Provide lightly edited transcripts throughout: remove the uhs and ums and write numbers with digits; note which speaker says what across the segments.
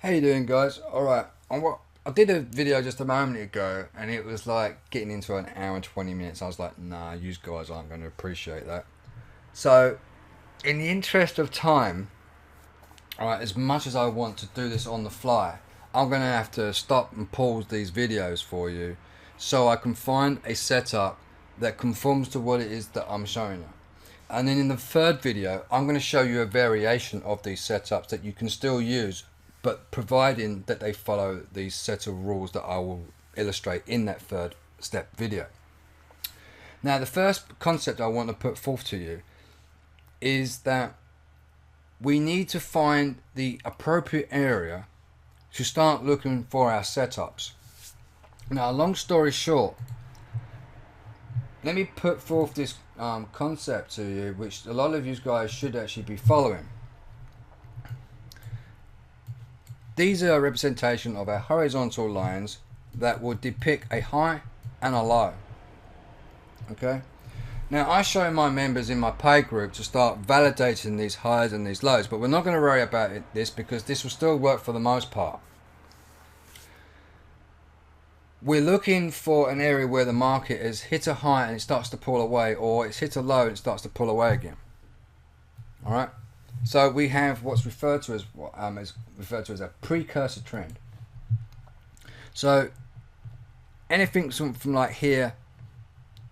Speaker 1: How you doing, guys? Alright, I did a video just a moment ago and it was like getting into an hour and 20 minutes. I was like, nah, you guys aren't going to appreciate that. So, in the interest of time, alright, as much as I want to do this on the fly, I'm going to have to stop and pause these videos for you so I can find a setup that conforms to what it is that I'm showing you. And then in the third video, I'm going to show you a variation of these setups that you can still use, but providing that they follow these set of rules that I will illustrate in that third step video. Now, the first concept I want to put forth to you is that we need to find the appropriate area to start looking for our setups. Now, long story short, let me put forth this concept to you, which a lot of you guys should actually be following. These are a representation of our horizontal lines that will depict a high and a low. Okay. Now, I show my members in my pay group to start validating these highs and these lows, but we're not going to worry about this because this will still work for the most part. We're looking for an area where the market has hit a high and it starts to pull away, or it's hit a low and it starts to pull away again. All right. So we have what's referred to as a precursor trend. So anything from like here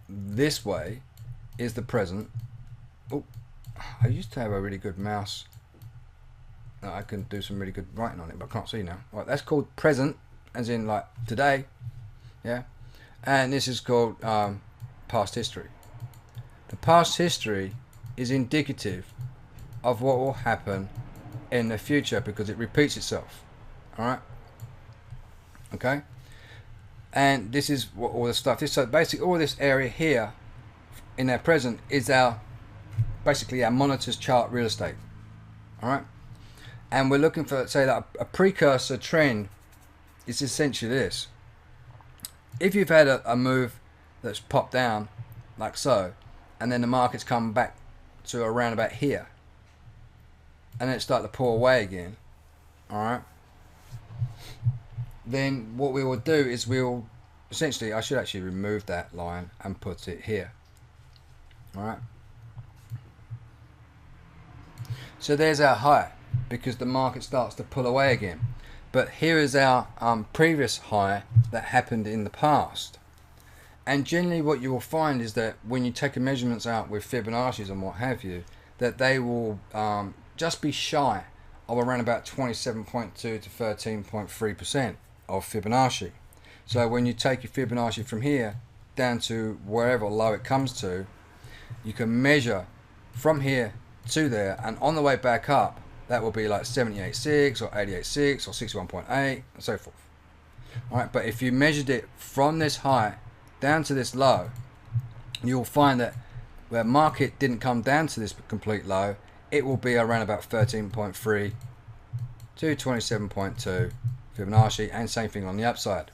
Speaker 1: this way is the present. Oh, I used to have a really good mouse. I can do some really good writing on it, but I can't see now. Right, that's called present, as in like today. Yeah, and this is called past history. The past history is indicative of what will happen in the future because it repeats itself. All right. Okay. And this is what all the stuff is. So basically, all this area here in our present is our basically our monitor's chart real estate. All right. And we're looking for, say, that a precursor trend is essentially this. If you've had a move that's popped down like so, and then the market's come back to around about here, and then it starts to pull away again, alright, then what we will do is we'll essentially, I should actually remove that line and put it here. Alright, so there's our high because the market starts to pull away again. But here is our previous high that happened in the past. And generally what you will find is that when you take the measurements out with Fibonacci's and what have you, that they will just be shy of around about 27.2 to 13.3% of Fibonacci. So when you take your Fibonacci from here down to wherever low it comes to, you can measure from here to there, and on the way back up, that will be like 78.6 or 88.6 or 61.8 and so forth. Alright, but if you measured it from this high down to this low, you'll find that where market didn't come down to this complete low, it will be around about 13.3 to 27.2 Fibonacci, and same thing on the upside.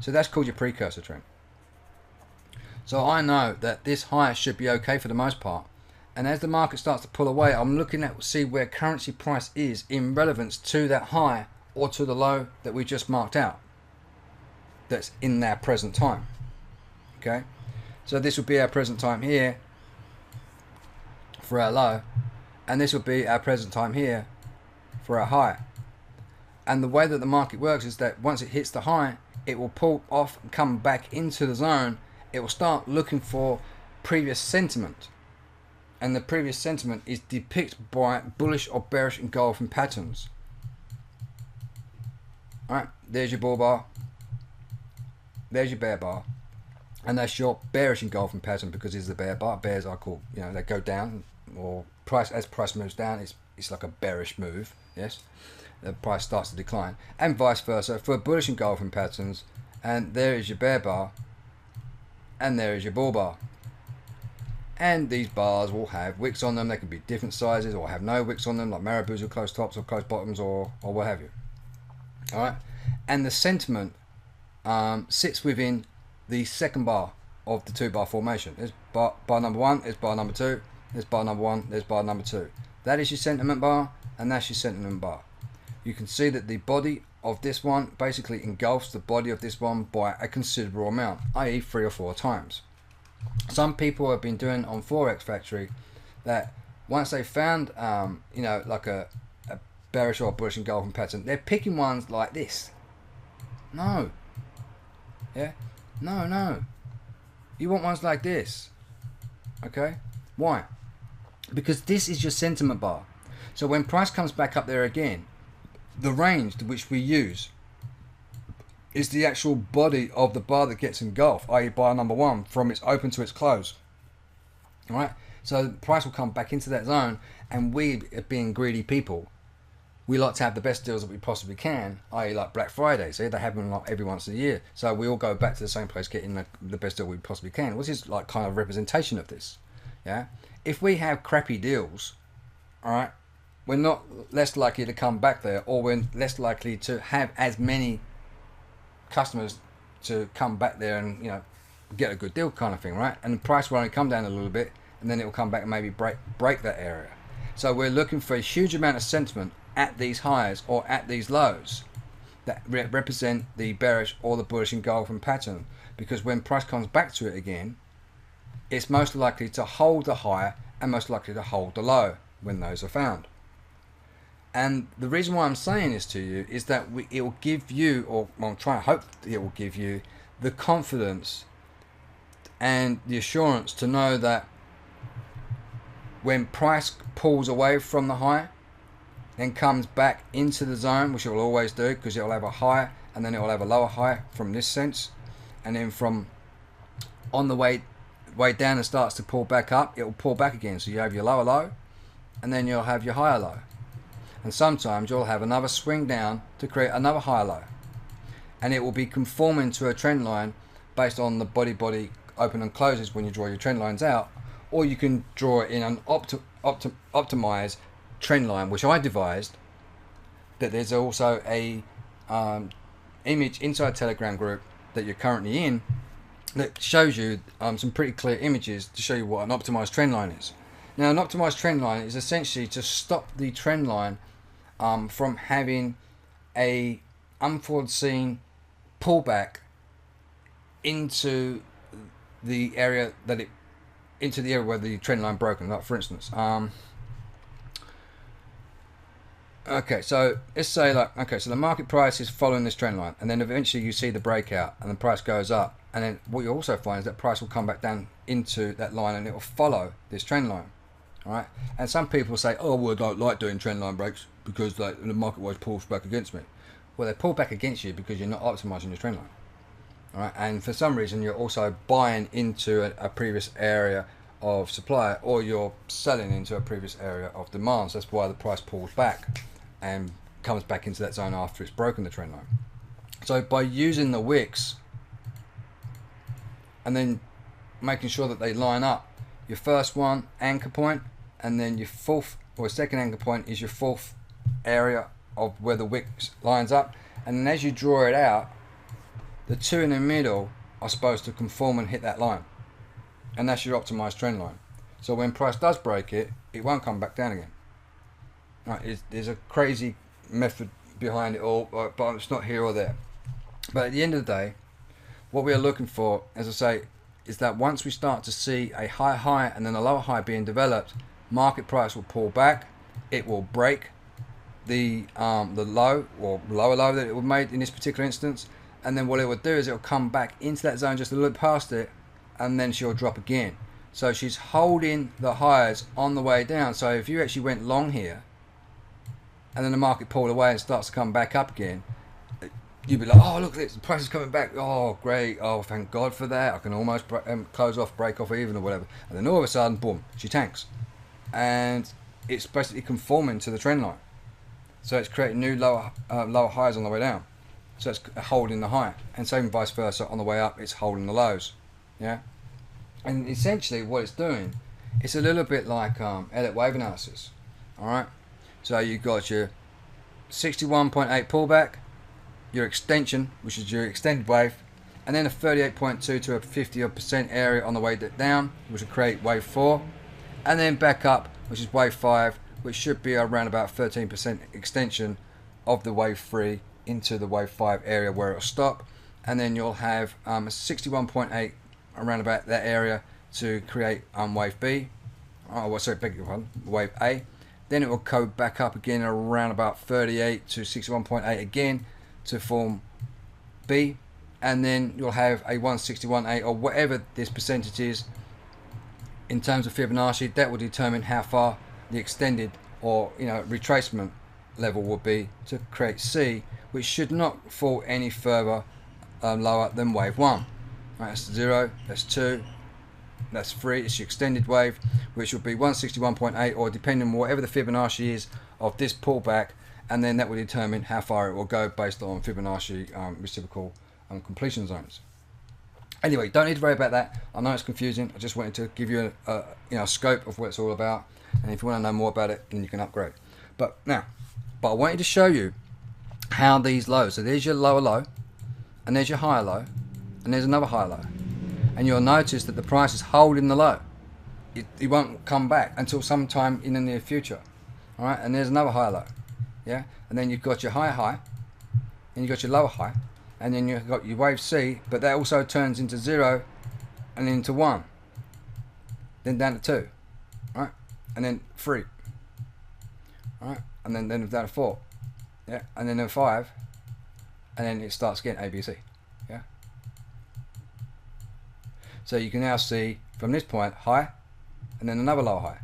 Speaker 1: So that's called your precursor trend. So I know that this high should be okay for the most part. And as the market starts to pull away, I'm looking at see where currency price is in relevance to that high or to the low that we just marked out. That's in their present time. Okay, so this would be our present time here for our low, and this would be our present time here for our high. And the way that the market works is that once it hits the high, it will pull off and come back into the zone. It will start looking for previous sentiment. And the previous sentiment is depicted by bullish or bearish engulfing patterns. Alright, there's your bull bar, there's your bear bar, and that's your bearish engulfing pattern because it's the bear bar. Bears are called, you know, they go down, or price, as price moves down, it's like a bearish move. Yes, the price starts to decline, and vice versa for bullish engulfing patterns. And there is your bear bar, and there is your bull bar. And these bars will have wicks on them. They can be different sizes or have no wicks on them, like marabous or closed tops or closed bottoms or what have you. All right, and the sentiment sits within the second bar of the two bar formation. There's bar number one, there's bar number two, there's bar number one, there's bar number two. That is your sentiment bar, and that's your sentiment bar. you can see that the body of this one basically engulfs the body of this one by a considerable amount, i.e. 3 or 4 times. Some people have been doing on Forex Factory that once they found you know, like a bearish or bullish engulfing pattern, they're picking ones like this. No. Yeah? No. You want ones like this. Okay? Why? Because this is your sentiment bar. So when price comes back up there again, the range to which we use is the actual body of the bar that gets engulfed, i.e. bar number 1, from its open to its close. Alright? So the price will come back into that zone, and we, being greedy people, we like to have the best deals that we possibly can, i.e. like Black Friday. See, they happen like every once a year. So we all go back to the same place getting the best deal we possibly can, which is like kind of representation of this. Yeah? If we have crappy deals, alright, we're not less likely to come back there, or we're less likely to have as many customers to come back there and, you know, get a good deal kind of thing, right? And the price will only come down a little bit, and then it will come back and maybe break that area. So we're looking for a huge amount of sentiment at these highs or at these lows that represent the bearish or the bullish engulfing pattern, because when price comes back to it again, it's most likely to hold the high and most likely to hold the low when those are found. And the reason why I'm saying this to you is that it will give you, or I'm trying to hope it will give you, the confidence and the assurance to know that when price pulls away from the high and comes back into the zone, which it will always do, because it will have a high and then it will have a lower high from this sense, and then from on the way down and starts to pull back up, it will pull back again. So you have your lower low and then you'll have your higher low, and sometimes you'll have another swing down to create another higher low, and it will be conforming to a trend line based on the body open and closes when you draw your trend lines out, or you can draw it in an optimized trend line, which I devised. That there's also a image inside Telegram group that you're currently in that shows you some pretty clear images to show you what an optimized trend line is. Now, an optimized trend line is essentially to stop the trend line from having a unforeseen pullback into the area where the trend line broken. Like for instance, okay, so let's say so the market price is following this trend line, and then eventually you see the breakout and the price goes up, and then what you also find is that price will come back down into that line and it will follow this trend line. All right, and some people say, oh, well, I don't like doing trend line breaks because the market always pulls back against me. Well, they pull back against you because you're not optimizing your trend line. All right, and for some reason you're also buying into a previous area of supply, or you're selling into a previous area of demand. So that's why the price pulls back and comes back into that zone after it's broken the trend line. So by using the wicks and then making sure that they line up, your first one anchor point, and then your fourth or second anchor point is your fourth area of where the wick lines up, and then as you draw it out, the two in the middle are supposed to conform and hit that line, and that's your optimized trend line. So when price does break it, it won't come back down again. Right, there's a crazy method behind it all, but it's not here or there. But at the end of the day, what we are looking for, as I say, is that once we start to see a higher high and then a lower high being developed, market price will pull back, it will break the low or lower low that it was made in this particular instance, and then what it will do is it will come back into that zone just a little past it, and then she'll drop again. So she's holding the highs on the way down. So if you actually went long here and then the market pulled away and starts to come back up again, you'd be like, oh, look at this, the price is coming back, oh great, oh thank God for that, I can almost close off, break off even, or whatever. And then all of a sudden, boom, she tanks, and it's basically conforming to the trend line. So it's creating new lower highs on the way down. So it's holding the high, and same vice versa on the way up, it's holding the lows. Yeah, and essentially what it's doing, it's a little bit like Elliott wave analysis. All right, so you've got your 61.8 pullback, your extension, which is your extended wave, and then a 38.2 to a 50% area on the way down, which will create wave 4, and then back up, which is wave 5, which should be around about 13% extension of the wave 3 into the wave 5 area where it'll stop, and then you'll have 61.8 around about that area to create wave B. Oh, well, sorry, beg your pardon, wave A. Then it will go back up again around about 38 to 61.8 again to form B, and then you'll have a 161.8 or whatever this percentage is in terms of Fibonacci. That will determine how far the extended or retracement level will be to create C, which should not fall any further lower than wave 1. Right, that's 0, that's 2, that's 3. It's your extended wave, which will be 161.8, or depending on whatever the Fibonacci is of this pullback, and then that will determine how far it will go based on Fibonacci reciprocal completion zones. Anyway, don't need to worry about that. I know it's confusing. I just wanted to give you a scope of what it's all about, and if you want to know more about it, then you can upgrade. But I wanted to show you how these lows. So there's your lower low, and there's your higher low, and there's another higher low, and you'll notice that the price is holding the low. It won't come back until sometime in the near future. All right, and there's another higher low, yeah, and then you've got your higher high, and you've got your lower high, and then you've got your wave C, but that also turns into 0 and into 1, then down to 2, right, and then 3, right, and then down to 4, yeah, and then 5, and then it starts again, A, B, C, yeah. So you can now see from this point high, and then another lower high.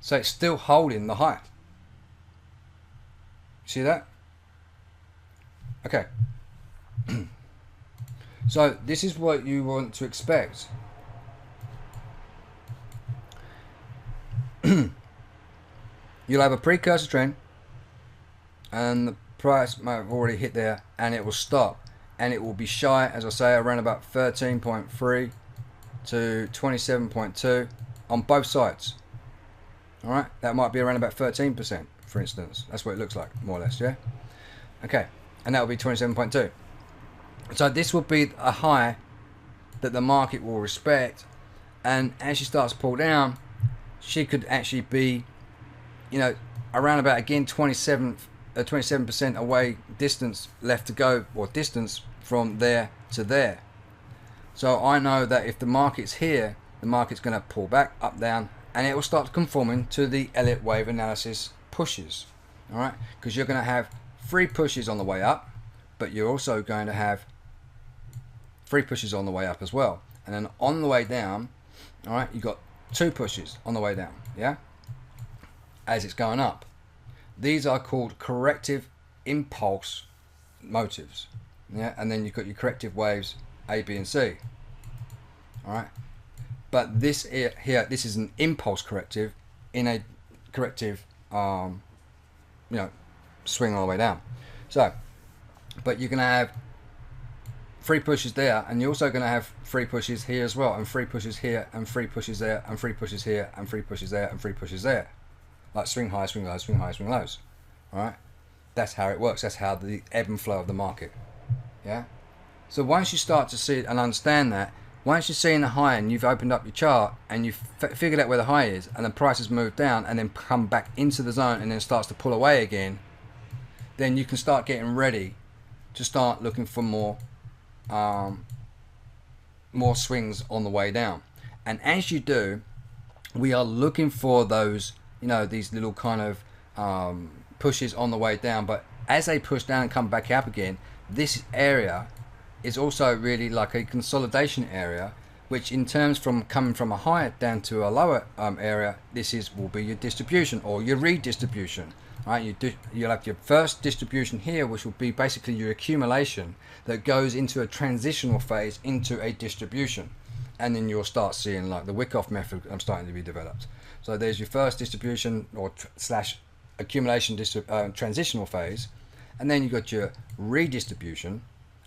Speaker 1: So it's still holding the high. See that? Okay. So this is what you want to expect. You'll have a precursor trend, and the price might have already hit there, and it will stop, and it will be shy, as I say, around about 13.3 to 27.2 on both sides. All right, that might be around about 13%, for instance. That's what it looks like, more or less, yeah. Okay, and that will be 27.2. So this will be a high that the market will respect, and as she starts to pull down, she could actually be, around about again 27% away, distance left to go, or distance from there to there. So I know that if the market's here, the market's going to pull back, up, down, and it will start conforming to the Elliott wave analysis pushes. All right, because you're going to have 3 pushes on the way up, but you're also going to have 3 pushes on the way up as well, and then on the way down, all right, you've got 2 pushes on the way down, yeah, as it's going up. These are called corrective impulse motives, yeah, and then you've got your corrective waves A, B, and C. All right, but this here, this is an impulse corrective in a corrective, swing all the way down. So, but you're gonna have 3 pushes there, and you're also going to have 3 pushes here as well, and 3 pushes here, and 3 pushes there, and 3 pushes here, and 3 pushes there, and 3 pushes there, like swing high, swing low, swing high, swing lows. All right, that's how it works. That's how the ebb and flow of the market. Yeah. So once you start to see and understand that, once you're seeing the high and you've opened up your chart and you've figured out where the high is, and the price has moved down and then come back into the zone and then starts to pull away again, then you can start getting ready to start looking for more swings on the way down. And as you do, we are looking for those, these little kind of pushes on the way down. But as they push down and come back up again, this area is also really like a consolidation area, which in terms from coming from a higher down to a lower area, will be your distribution or your redistribution. Right, you'll have your first distribution here, which will be basically your accumulation that goes into a transitional phase into a distribution, and then you'll start seeing like the Wyckoff method starting to be developed. So there's your first distribution or slash accumulation transitional phase, and then you got your redistribution,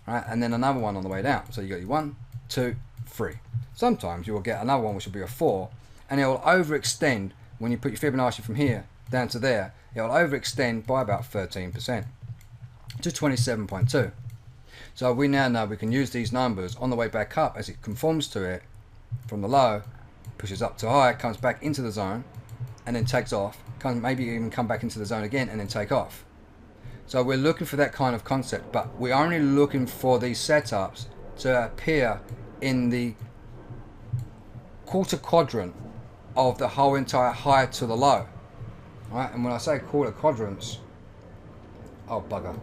Speaker 1: right, and then another one on the way down. So you got your 1, 2, 3. Sometimes you will get another one which will be a 4, and it will overextend when you put your Fibonacci from here down to there. It will overextend by about 13% to 27.2. So we now know we can use these numbers on the way back up as it conforms to it from the low, pushes up to high, comes back into the zone, and then takes off, maybe even come back into the zone again and then take off. So we're looking for that kind of concept, but we're only looking for these setups to appear in the quarter quadrant of the whole entire high to the low. Right? And when I say quarter quadrants, oh bugger.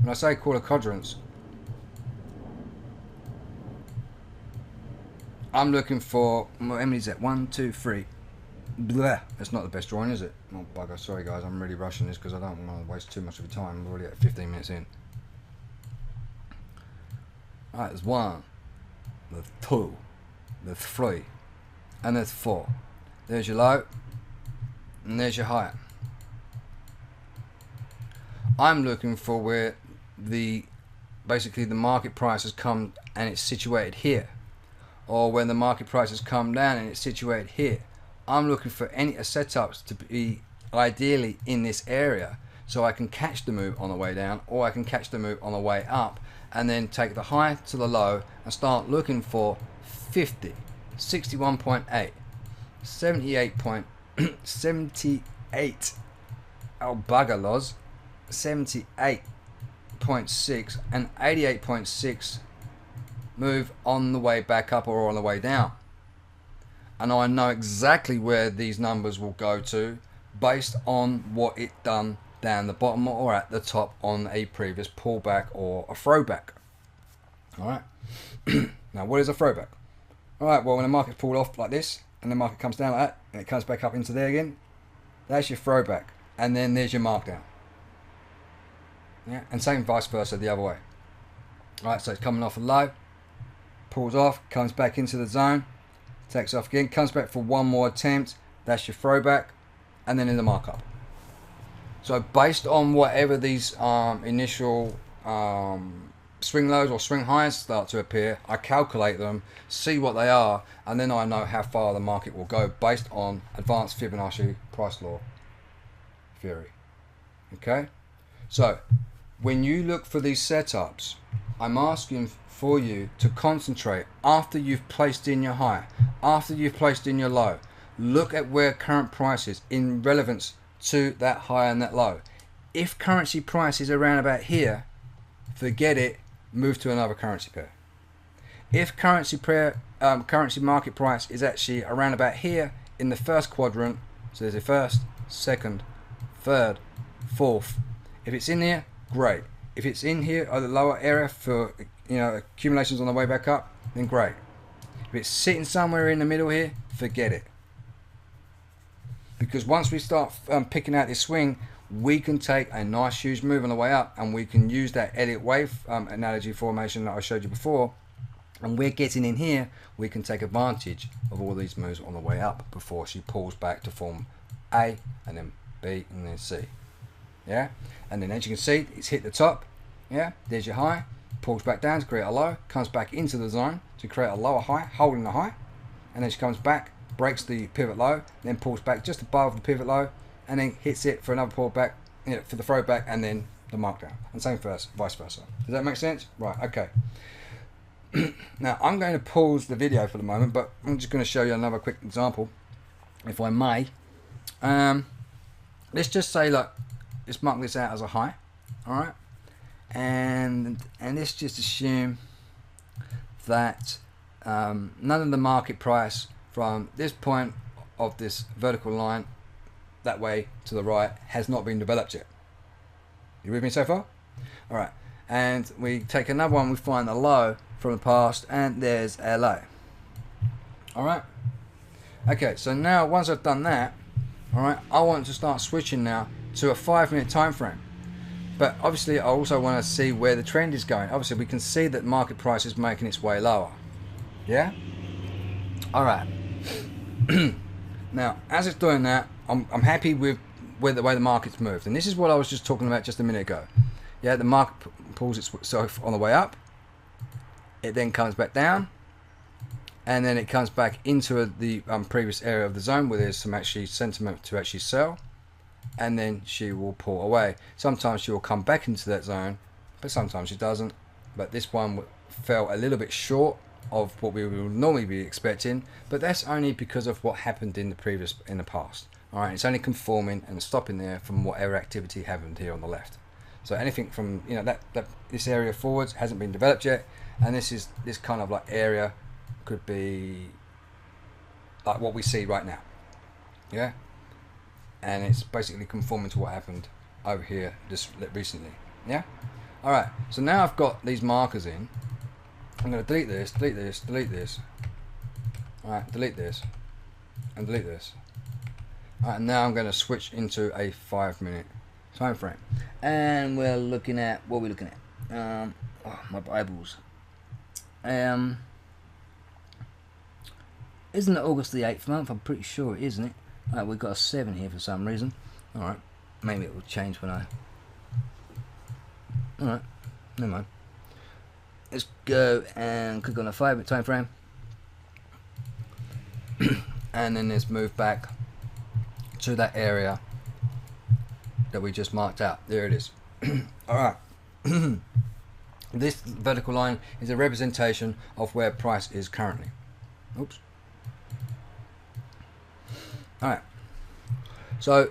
Speaker 1: When I say quarter quadrants, I'm looking for, how many is that? 1, 2, 3. Blah. That's not the best drawing, is it? Oh bugger, sorry guys, I'm really rushing this because I don't want to waste too much of your time. I'm already at 15 minutes in. Alright, there's 1, there's 2, there's 3, and there's 4. There's your low, and there's your high. I'm looking for where basically the market price has come and it's situated here, or when the market price has come down and it's situated here. I'm looking for any setups to be ideally in this area, so I can catch the move on the way down, or I can catch the move on the way up, and then take the high to the low and start looking for 50, 61.8, 78, oh bugger Loz, 78.6 and 88.6 move on the way back up or on the way down. And I know exactly where these numbers will go to based on what it done down the bottom or at the top on a previous pullback or a throwback. Alright. Now what is a throwback? Alright, well when the market pulled off like this and the market comes down like that and it comes back up into there again, that's your throwback. And then there's your markdown. Yeah, and same vice versa the other way. Alright, so it's coming off a low, pulls off, comes back into the zone, takes off again, comes back for one more attempt, that's your throwback, and then in the markup. So based on whatever these initial swing lows or swing highs start to appear, I calculate them, see what they are, and then I know how far the market will go based on advanced Fibonacci price law theory. Okay, so when you look for these setups, I'm asking for you to concentrate after you've placed in your high, after you've placed in your low. Look at where current price is in relevance to that high and that low. If currency price is around about here, forget it, move to another currency pair. If currency market price is actually around about here in the first quadrant, so there's a first, second, third, fourth. If it's in here, great. If it's in here or the lower area for accumulations on the way back up, then great. If it's sitting somewhere in the middle here, forget it. Because once we start picking out this swing, we can take a nice huge move on the way up, and we can use that Elliott wave analogy formation that I showed you before, and we're getting in here, we can take advantage of all these moves on the way up before she pulls back to form A and then B and then C. Yeah, and then as you can see, it's hit the top. Yeah, there's your high, pulls back down to create a low, comes back into the zone to create a lower high, holding the high, and then she comes back, breaks the pivot low, then pulls back just above the pivot low, and then hits it for another pullback, for the throwback, and then the markdown, and same first, vice versa. Does that make sense? Right, okay. Now I'm going to pause the video for the moment, but I'm just going to show you another quick example, if I may. Let's just say, look, let's mark this out as a high, all right, and let's just assume that none of the market price from this point of this vertical line that way to the right has not been developed yet. You with me so far? All right, and we take another one, we find the low from the past, and there's our low. All right, okay, so now once I've done that, all right, I want to start switching now to a 5-minute time frame. But obviously I also want to see where the trend is going. Obviously we can see that market price is making its way lower. Yeah? Alright. Now, as it's doing that, I'm happy with the way the market's moved. And this is what I was just talking about just a minute ago. Yeah, the market pulls itself on the way up. It then comes back down. And then it comes back into the previous area of the zone where there's some actually sentiment to actually sell. And then she will pull away. Sometimes she will come back into that zone, but sometimes she doesn't. But this one fell a little bit short of what we would normally be expecting, but that's only because of what happened in the past. All right, it's only conforming and stopping there from whatever activity happened here on the left. So anything from, you know, that this area forwards hasn't been developed yet, and this kind of like area could be like what we see right now, yeah, and it's basically conforming to what happened over here just recently, yeah. All right, so now I've got these markers in. I'm going to delete this, delete this, delete this. All right, delete this, and delete this. All right, and now I'm going to switch into a 5-minute time frame, and we're looking at what we're looking at. Oh, my Bibles. Isn't it August the 8th month? I'm pretty sure it is, isn't it? All right, we've got a 7 here for some reason. All right, maybe it will change when I. All right, never mind. Let's go and click on the 5-minute time frame, and then let's move back to that area that we just marked out. There it is. All right. This vertical line is a representation of where price is currently. Oops. All right. So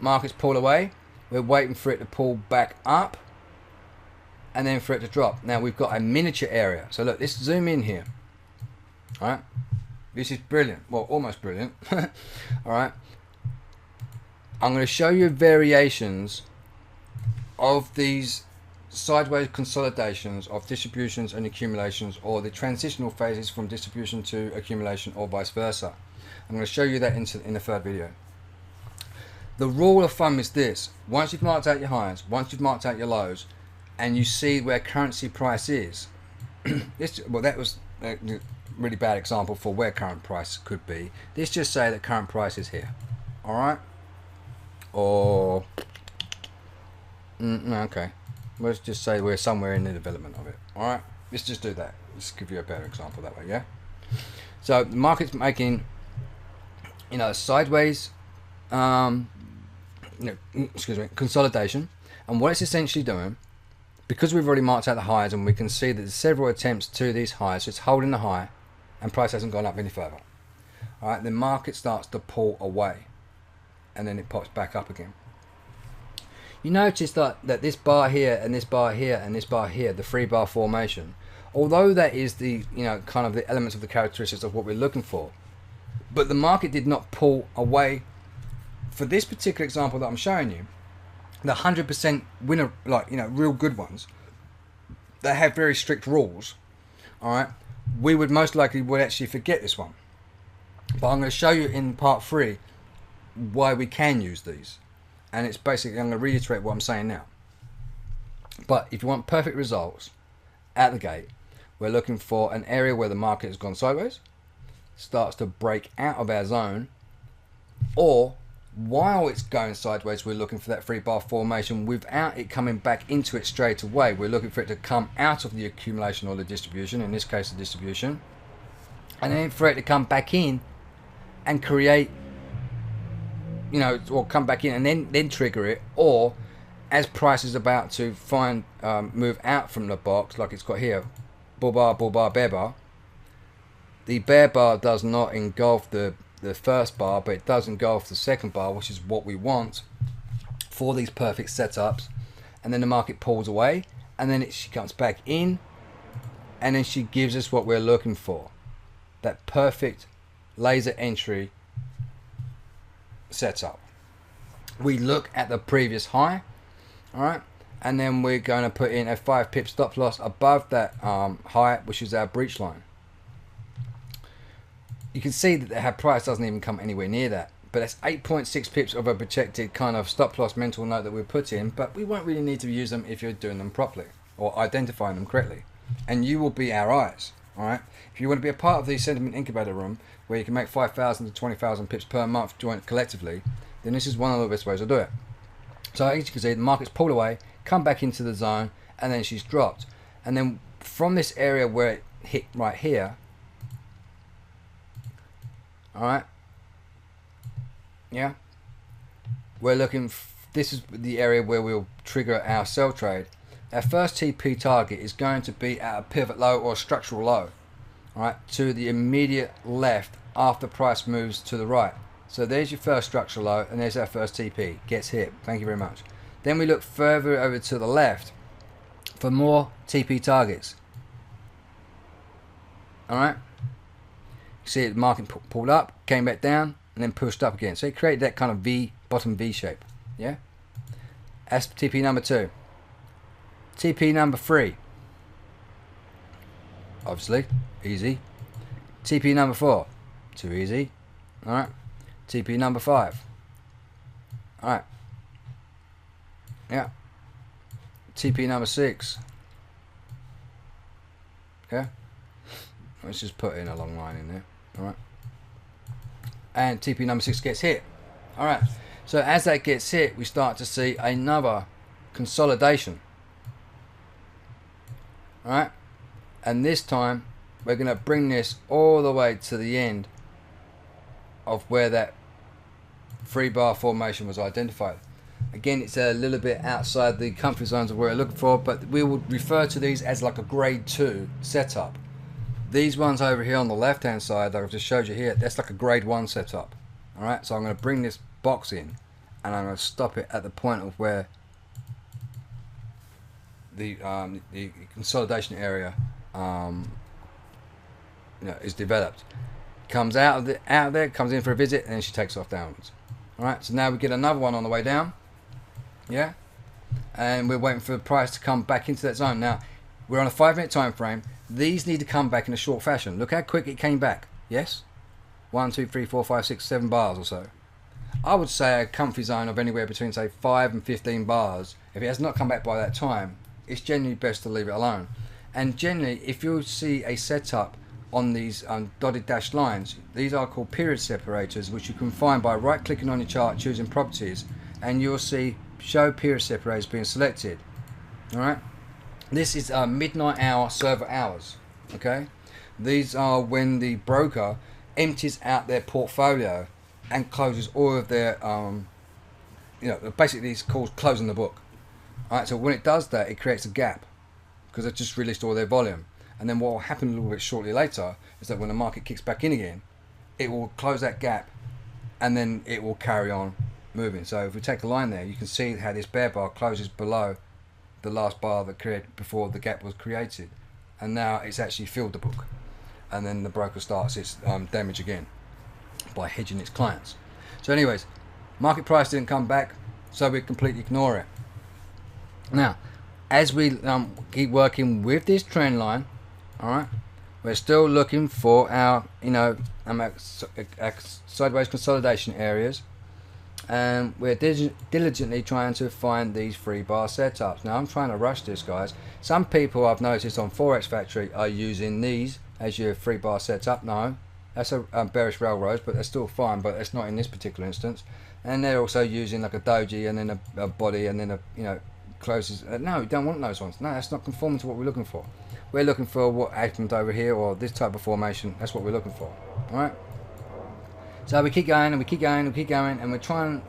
Speaker 1: markets pull away. We're waiting for it to pull back up, and then for it to drop. Now we've got a miniature area. So look, let's zoom in here. All right. This is brilliant. Well, almost brilliant. All right. I'm going to show you variations of these sideways consolidations of distributions and accumulations, or the transitional phases from distribution to accumulation, or vice versa. I'm going to show you that in the third video. The rule of thumb is this: once you've marked out your highs, once you've marked out your lows, and you see where currency price is, well, that was a really bad example for where current price could be. Let's just say that current price is here. All right. Or no, okay, let's just say we're somewhere in the development of it. All right, let's just do that. Let's give you a better example that way. Yeah. So the market's making, you know, sideways, excuse me, consolidation, and what it's essentially doing, because we've already marked out the highs and we can see that there's several attempts to these highs, so it's holding the high, and price hasn't gone up any further. All right, the market starts to pull away, and then it pops back up again. You notice that this bar here and this bar here and this bar here, the 3-bar formation, although that is the, you know, kind of the elements of the characteristics of what we're looking for, but the market did not pull away. For this particular example that I'm showing you, the 100% winner, like, you know, real good ones, they have very strict rules. All right, we would most likely would actually forget this one, but I'm going to show you in part 3 why we can use these, and it's basically, I'm going to reiterate what I'm saying now. But if you want perfect results at the gate, we're looking for an area where the market has gone sideways, starts to break out of our zone, or while it's going sideways, we're looking for that 3-bar formation without it coming back into it straight away. We're looking for it to come out of the accumulation or the distribution, in this case the distribution, and then for it to come back in and create, you know, or come back in and then trigger it, or as price is about to move out from the box, like it's got here, bull bar, bear bar. The bear bar does not engulf the first bar, but it does engulf the second bar, which is what we want for these perfect setups. And then the market pulls away, and then she comes back in, and then she gives us what we're looking for, that perfect laser entry setup. We look at the previous high, all right, and then we're going to put in a 5-pip stop loss above that high, which is our breach line. You can see that the price doesn't even come anywhere near that, but that's 8.6 pips of a projected kind of stop loss mental note that we put in, but we won't really need to use them if you're doing them properly or identifying them correctly, and you will be our eyes. All right, if you want to be a part of the sentiment incubator room where you can make 5,000 to 20,000 pips per month joint collectively, then this is one of the best ways to do it. So as you can see, the market's pulled away, come back into the zone, and then she's dropped. And then from this area where it hit right here, all right, yeah, we're looking, this is the area where we'll trigger our sell trade. Our first TP target is going to be at a pivot low or a structural low, all right, to the immediate left after price moves to the right. So there's your first structural low, and there's our first TP. Gets hit. Thank you very much. Then we look further over to the left for more TP targets. Alright, see the market pulled up, came back down, and then pushed up again. So it created that kind of V, bottom V shape. Yeah, that's TP number 2. TP number 3, obviously easy. TP number 4, too easy. Alright, TP number 5. Alright, yeah. TP number 6. Yeah, let's just put in a long line in there. Alright, and TP number 6 gets hit. Alright, so as that gets hit, we start to see another consolidation. Alright, and this time we're going to bring this all the way to the end of where that 3-bar formation was identified. Again, it's a little bit outside the comfort zones of where we're looking for, but we will refer to these as like a grade 2 setup. These ones over here on the left hand side that I've just showed you here, that's like a grade 1 setup. Alright, so I'm going to bring this box in and I'm going to stop it at the point of where the consolidation area is developed. Comes out of there, comes in for a visit, and then she takes off downwards. Alright, so now we get another one on the way down. Yeah, and we're waiting for the price to come back into that zone. Now we're on a 5-minute time frame. These need to come back in a short fashion. Look how quick it came back. Yes, 1, 2, 3, 4, 5, 6, 7 bars or so. I would say a comfy zone of anywhere between say 5 and 15 bars. If it has not come back by that time, it's generally best to leave it alone. And generally, if you see a setup on these dotted dashed lines, these are called period separators, which you can find by right clicking on your chart, choosing properties, and you'll see show period separators being selected. Alright, this is midnight hour server hours. Okay, these are when the broker empties out their portfolio and closes all of their basically it's called closing the book. Alright, so when it does that, it creates a gap because they've just released all their volume. And then what will happen a little bit shortly later is that when the market kicks back in again, it will close that gap and then it will carry on moving. So if we take a line there, you can see how this bear bar closes below the last bar that created before the gap was created, and now it's actually filled the book, and then the broker starts its damage again by hedging its clients. So anyways, market price didn't come back, so we completely ignore it. Now as we keep working with this trend line, alright, we're still looking for our sideways consolidation areas, and we're diligently trying to find these 3-bar setups. Now I'm trying to rush this, guys. Some people I've noticed on Forex Factory are using these as your 3-bar setup. No, that's a bearish railroads, but they're still fine, but that's not in this particular instance. And they're also using like a doji and then a body and then a closes. No, we don't want those ones. No, that's not conforming to what we're looking for. We're looking for what happened over here, or this type of formation. That's what we're looking for. Alright, so we keep going and we keep going and we keep going, and we're trying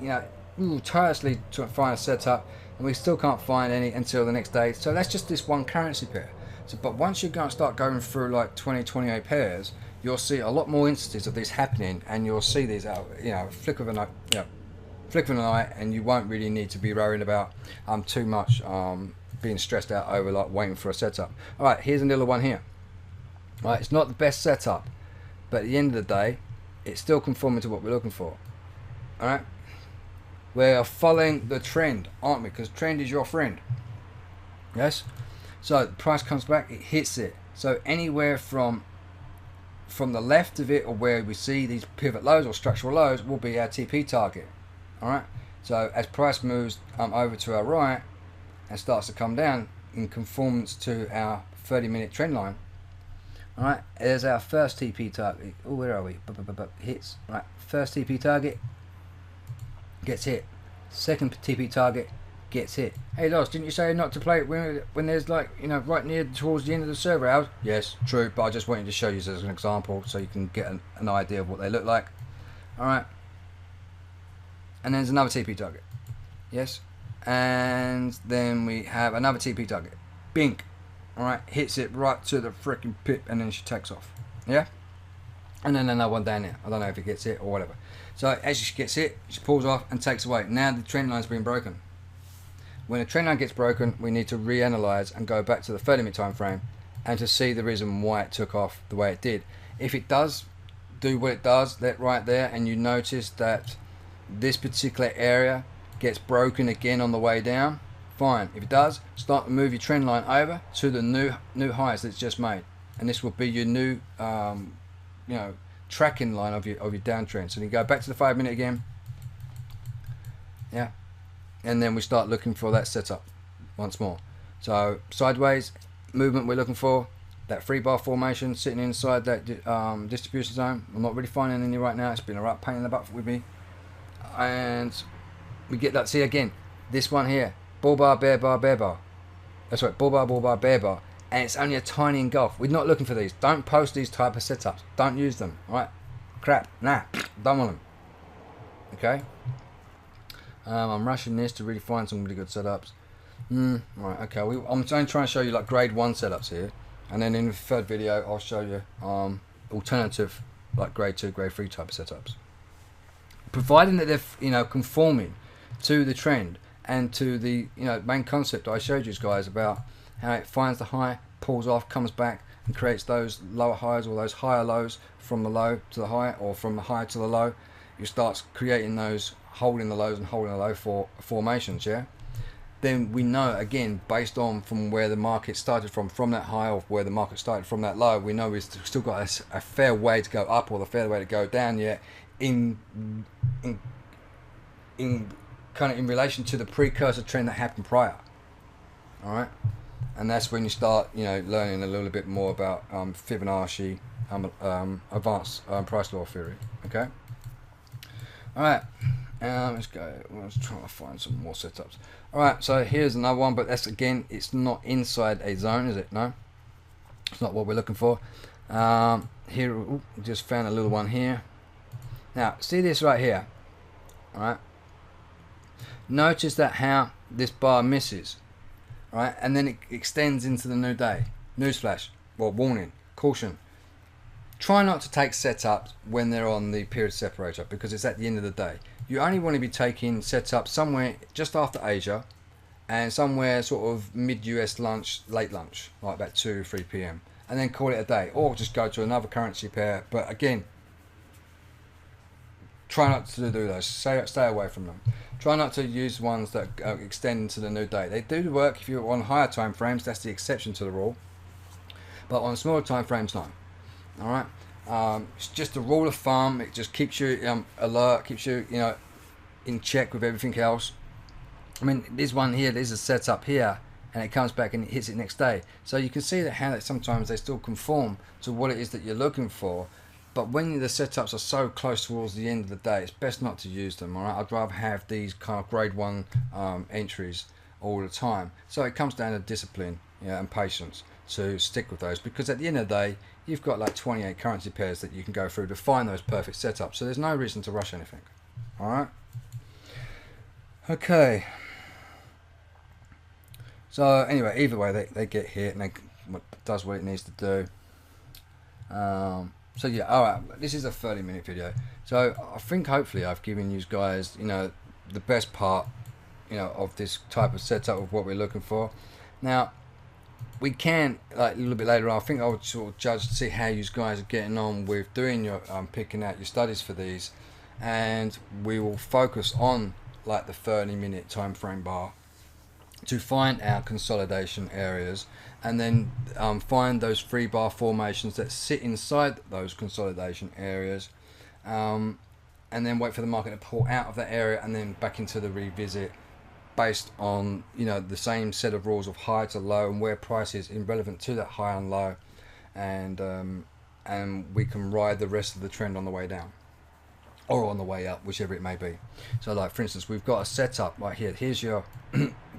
Speaker 1: tirelessly to find a setup, and we still can't find any until the next day. So that's just this one currency pair. So but once you're going to start going through like 28 pairs, you'll see a lot more instances of this happening, and you'll see these flick of a night, and you won't really need to be worrying about too much being stressed out over like waiting for a setup. Alright, here's another one here. Right, it's not the best setup, but at the end of the day, it's still conforming to what we're looking for. Alright, we're following the trend, aren't we? Because trend is your friend. Yes, so the price comes back, it hits it. So anywhere from the left of it, or where we see these pivot lows or structural lows, will be our TP target. Alright, so as price moves over to our right and starts to come down in conformance to our 30-minute trend line, alright, there's our first TP target. Oh, where are we? Hits. Right, first TP target gets hit. Second TP target gets hit. Hey Loz, didn't you say not to play it when there's like right near towards the end of the server hours? Yes, true, but I just wanted to show you as an example so you can get an idea of what they look like. Alright, and then there's another TP target. Yes, and then we have another TP target. Bink. Alright, hits it right to the freaking pip, and then she takes off. Yeah, and then another one down there. I don't know if it gets hit or whatever. So as she gets hit, she pulls off and takes away. Now the trend line's been broken. when a trend line gets broken, we need to reanalyze and go back to the 30-minute time frame and to see the reason why it took off the way it did. If it does do what it does, that right there, and you notice that this particular area gets broken again on the way down, fine. If it does, start to move your trend line over to the new highs that it's just made, and this will be your new tracking line of your downtrend. So you go back to the 5-minute again, yeah, and then we start looking for that setup once more. So sideways movement we're looking for, that 3-bar formation sitting inside that distribution zone. I'm not really finding any right now. It's been a right pain in the butt with me, and we get that. See again, this one here, bull bar, bear bar, bear bar. That's right, bull bar, bear bar, and it's only a tiny engulf. We're not looking for these. Don't post these type of setups. Don't use them. All right, crap. Nah, don't want them. Okay. I'm rushing this to really find some really good setups. Right. Okay. I'm only trying to show you like grade 1 setups here, and then in the third video I'll show you alternative like grade 2, grade 3 type of setups, providing that they're conforming to the trend and to the main concept I showed you guys about how it finds the high, pulls off, comes back and creates those lower highs or those higher lows from the low to the high, or from the high to the low. It starts creating those holding the lows and holding the low formations, yeah. Then we know, again, based on from where the market started from that high, or where the market started from that low, we know we've still got a fair way to go up, or the fair way to go down yet, in kind of in relation to the precursor trend that happened prior. All right, and that's when you start learning a little bit more about Fibonacci, advanced price law theory. Okay. All right. Let's go. Let's try to find some more setups. Alright, so here's another one, but that's again, it's not inside a zone, is it? No, it's not what we're looking for. Here, ooh, just found a little one here. Now, see this right here. Alright, notice that how this bar misses, right, and then it extends into the new day. Newsflash, well, warning, caution. Try not to take setups when they're on the period separator, because it's at the end of the day. You only want to be taking setups somewhere just after Asia, and somewhere sort of mid-US lunch, late lunch, like about 2 or 3 p.m. and then call it a day, or just go to another currency pair. But again, try not to do those. Stay away from them. Try not to use ones that extend into the new day. They do work if you're on higher time frames. That's the exception to the rule. But on smaller time frames, no. All right. It's just a rule of thumb. It just keeps you alert, keeps you in check with everything else. I mean, this one here, there's a setup here, and it comes back and it hits it next day. So you can see that how that sometimes they still conform to what it is that you're looking for. But when the setups are so close towards the end of the day, it's best not to use them. All right, I'd rather have these kind of grade 1 entries all the time. So it comes down to discipline, and patience to stick with those, because at the end of the day, you've got like 28 currency pairs that you can go through to find those perfect setups. So there's no reason to rush anything. All right. Okay. So anyway, either way, they get hit and it does what it needs to do. So yeah, all right. This is a 30-minute video. So I think hopefully I've given you guys, the best part, of this type of setup of what we're looking for. Now, we can, like a little bit later on, I think I would sort of judge to see how you guys are getting on with doing your picking out your studies for these, and we will focus on like the 30-minute time frame bar to find our consolidation areas, and then find those 3-bar formations that sit inside those consolidation areas, and then wait for the market to pull out of that area and then back into the revisit, based on the same set of rules of high to low and where price is irrelevant to that high and low, and we can ride the rest of the trend on the way down or on the way up, whichever it may be. So like for instance, we've got a setup right here. Here's your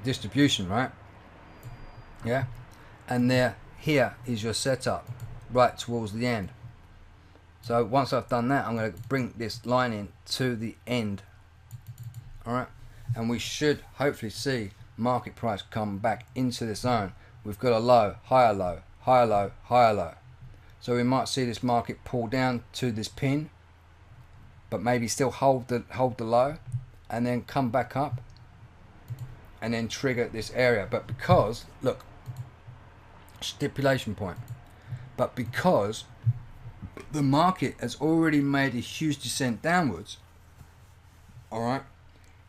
Speaker 1: distribution, right? Yeah, and here is your setup right towards the end. So once I've done that, I'm going to bring this line in to the end. All right. And we should hopefully see market price come back into the zone. We've got a low, higher low, higher low, higher low. So we might see this market pull down to this pin, but maybe still hold the low, and then come back up. and then trigger this area. But because, look, stipulation point, but because the market has already made a huge descent downwards, all right,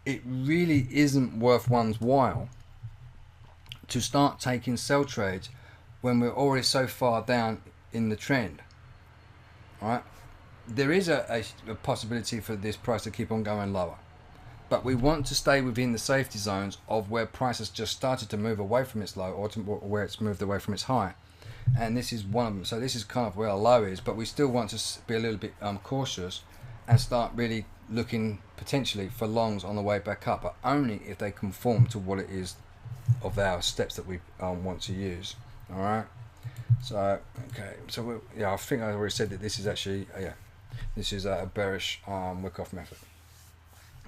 Speaker 1: it really isn't worth one's while to start taking sell trades when we're already so far down in the trend. All right, there is a possibility for this price to keep on going lower, but we want to stay within the safety zones of where price has just started to move away from its low, or where it's moved away from its high, and this is one of them. So this is kind of where our low is, but we still want to be a little bit cautious and start really looking potentially for longs on the way back up, but only if they conform to what it is of our steps that we want to use. All right. So okay. So I think I already said that this is actually this is a bearish wick-off method.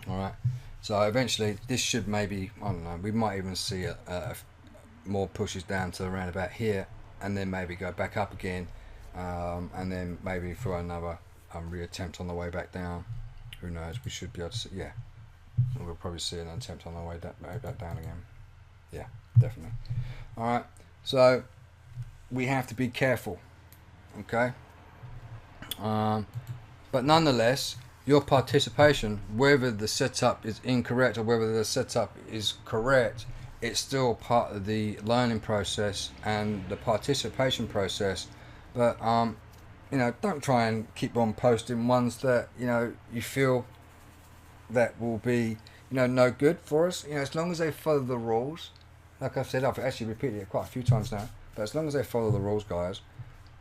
Speaker 1: All right. So eventually this should maybe, I don't know, we might even see more pushes down to around about here, and then maybe go back up again, and then maybe for another reattempt on the way back down. Who knows? We should be able to see, we'll probably see an attempt on the way back down again. Yeah, definitely. All right, so we have to be careful, okay? But nonetheless, your participation, whether the setup is incorrect or whether the setup is correct, it's still part of the learning process and the participation process. But don't try and keep on posting ones that you feel that will be no good for us. As long as they follow the rules, like I've said, I've actually repeated it quite a few times now, but as long as they follow the rules, guys,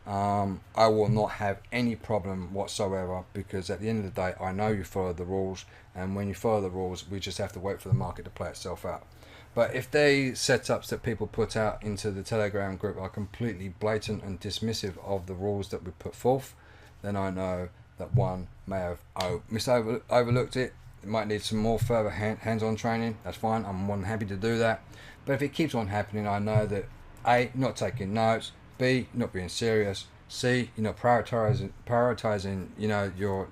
Speaker 1: I will not have any problem whatsoever, because at the end of the day I know you follow the rules, and when you follow the rules we just have to wait for the market to play itself out. But if the setups that people put out into the Telegram group are completely blatant and dismissive of the rules that we put forth, then I know that one may have overlooked it. It might need some more further hands-on training. That's fine. I'm more than happy to do that. But if it keeps on happening, I know that A, not taking notes, B, not being serious, C, you're not prioritizing your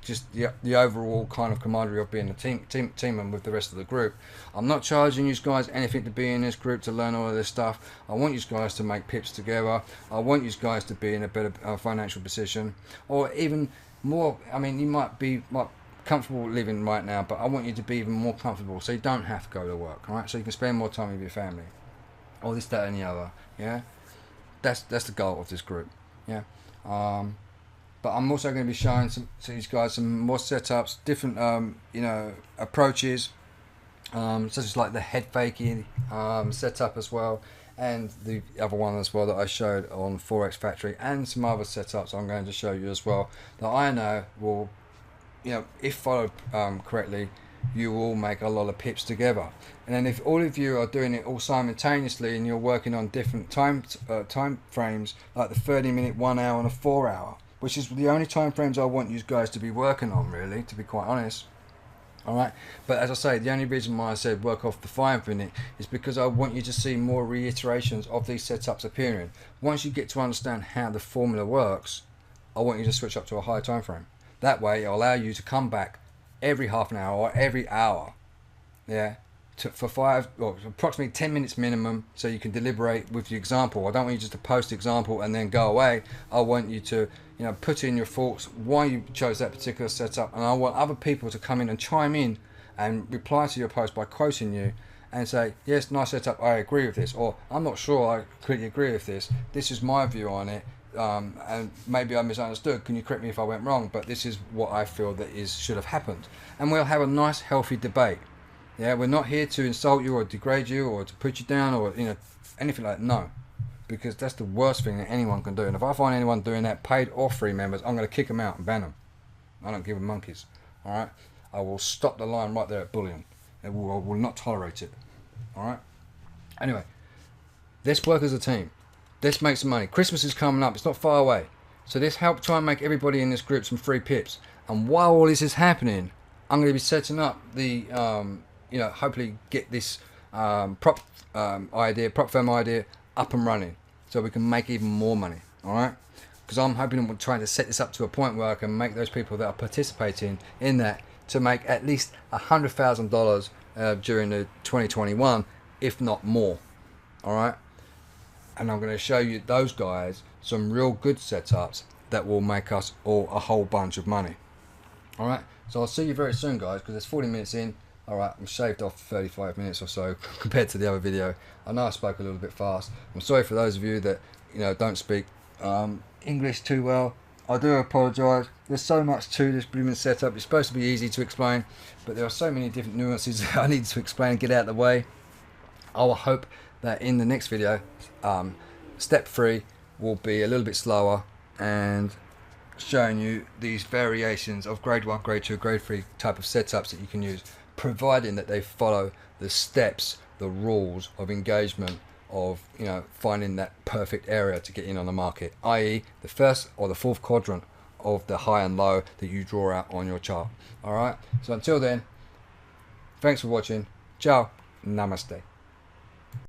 Speaker 1: just the overall kind of camaraderie of being a team and with the rest of the group. I'm not charging you guys anything to be in this group to learn all of this stuff. I want you guys to make pips together. I want you guys to be in a better financial position, or even more. I mean, you might be comfortable living right now, but I want you to be even more comfortable, so you don't have to go to work. All right, so you can spend more time with your family, or this, that, and the other. Yeah, that's the goal of this group. Yeah. But I'm also going to be showing to these guys some more setups, different approaches, such as like the head faking setup as well, and the other one as well that I showed on Forex Factory, and some other setups I'm going to show you as well that I know will, if followed correctly, you will make a lot of pips together. And then if all of you are doing it all simultaneously and you're working on different time frames, like the 30-minute, 1 hour, and a 4 hour, which is the only time frames I want you guys to be working on, really, to be quite honest. All right, but as I say, the only reason why I said work off the 5 minute is because I want you to see more reiterations of these setups appearing. Once you get to understand how the formula works, I want you to switch up to a higher time frame. That way it'll allow you to come back every half an hour or every hour, for approximately 10 minutes minimum, so you can deliberate with the example. I don't want you just to post the example and then go away. I want you to put in your thoughts why you chose that particular setup, and I want other people to come in and chime in and reply to your post by quoting you and say, yes, nice setup, I agree with this, or I'm not sure I completely agree with this, this is my view on it, and maybe I misunderstood, can you correct me if I went wrong, but this is what I feel that should have happened. And we'll have a nice healthy debate. Yeah, we're not here to insult you or degrade you or to put you down or anything like that. No, because that's the worst thing that anyone can do. And if I find anyone doing that, paid or free members, I'm going to kick them out and ban them. I don't give them monkeys. All right, I will stop the line right there at bullying. I will not tolerate it. All right. Anyway, let's work as a team. Let's make some money. Christmas is coming up. It's not far away. So let's help try and make everybody in this group some free pips. And while all this is happening, I'm going to be setting up the hopefully get this prop firm idea up and running, so we can make even more money. All right, because I'm hoping and trying to set this up to a point where I can make those people that are participating in that to make at least $100,000 during the 2021, if not more. All right, and I'm going to show you those guys some real good setups that will make us all a whole bunch of money. All right, so I'll see you very soon, guys, because it's 40 minutes in. All right, I'm shaved off 35 minutes or so compared to the other video. I know I spoke a little bit fast. I'm sorry for those of you that don't speak English too well. I do apologise. There's so much to this blooming setup. It's supposed to be easy to explain, but there are so many different nuances that I need to explain and get out of the way. I will hope that in the next video, step 3 will be a little bit slower and showing you these variations of grade 1, grade 2, grade 3 type of setups that you can use, providing that they follow the steps, the rules of engagement of finding that perfect area to get in on the market, i.e. the first or the fourth quadrant of the high and low that you draw out on your chart. All right, so until then, thanks for watching. Ciao, namaste.